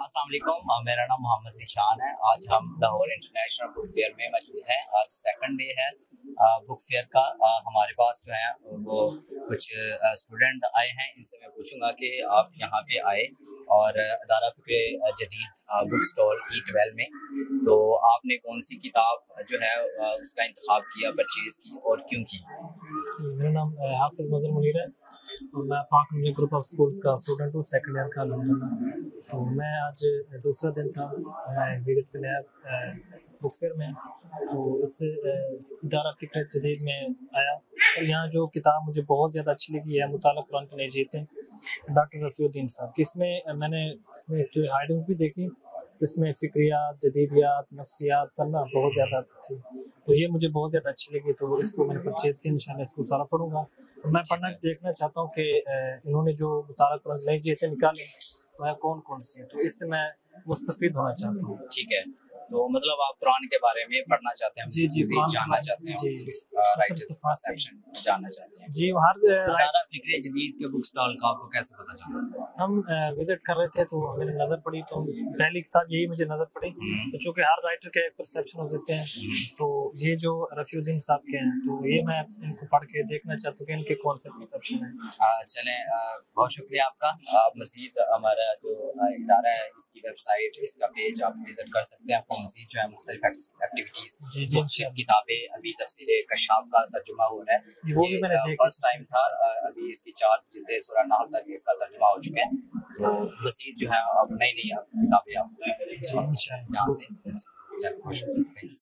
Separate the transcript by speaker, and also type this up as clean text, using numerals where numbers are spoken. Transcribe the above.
Speaker 1: अस्सलाम वालेकुम, मेरा नाम मोहम्मद ज़ीशान है। आज हम लाहौर इंटरनेशनल बुक फेयर में मौजूद हैं। आज सेकंड डे है बुक फेयर का। हमारे पास जो है वो कुछ स्टूडेंट आए हैं। इनसे मैं पूछूंगा कि आप यहाँ पे आए और अदारा फ़िक्र जदीद बुक स्टॉल E12 में, तो आपने कौन सी किताब जो है उसका इंतखाब किया, परचेज़ की और क्यों की?
Speaker 2: मेरा नाम हासिफ नज़र मुनीर है और मैं पाक मिली ग्रुप ऑफ स्कूल्स का स्टूडेंट हूँ, सेकंड ईयर का अलहमदुलिल्लाह। तो मैं आज दूसरा दिन था, मैं विजिट करने आया बुक फेयर में। तो इस इदारा फ़िक्र जदीद में आया और यहाँ जो किताब मुझे बहुत ज़्यादा अच्छी लगी है मुताला कुरान के नजीतें, डॉक्टर रफ़ीउद्दीन साहब की। इसमें मैंने इसमें हाइडिंग्स भी देखी, इसमें फ़िक्रियात, जदीदियात, नफ्सियात पढ़ना बहुत ज़्यादा थी, तो ये मुझे बहुत ज़्यादा अच्छी लगी। तो इसको मैंने परचेज़ किया, इंशाल्लाह इसको सारा पढ़ूंगा। तो मैं पढ़ना देखना चाहता हूँ कि इन्होंने जो मुताला कुरान नई चीज़ें निकाली वह कौन कौन सी हैं, तो इससे मैं मुस्तफ़ीद होना चाहता हूँ।
Speaker 1: ठीक है, तो मतलब आप कुरान के बारे में पढ़ना चाहते हैं,
Speaker 2: जी
Speaker 1: जानना चाहते हैं, राइटर्स परसेप्शन जानना चाहते हैं।
Speaker 2: जी, हर
Speaker 1: अदारा फ़िक्र जदीद के बुक स्टॉल का आपको कैसे पता चला?
Speaker 2: हम विजिट कर रहे थे तो मेरी नज़र पड़ी, तो पहली किताब यही मुझे नज़र पड़ी। तो चूँकि हर राइटर के परसेप्शन होते हैं, तो ये जो रफ़ीउद्दीन साहब के हैं, तो ये मैं इनको पढ़ के देखना चाहता हूँ कि इनके कौन से परसेप्शन हैं।
Speaker 1: चलें, बहुत शुक्रिया आपका। आप मज़ीद हमारा जो इदारा है इसकी वेबसाइट, इसका पेज आप विज़िट कर सकते हैं। आपको मज़ीद जो है मुख्तलिफ एक्टिविटीज़, मुख्तलिफ किताबें, अभी तफसीर कशाफ का तर्जुमा हो रहा है, ये फर्स्ट टाइम था। अभी इसकी 4 जिल्दें सूरह नहल तक इसका तर्जुमा हो चुका है। तो मज़ीद जो है अब नई नई किताबें आप यहाँ से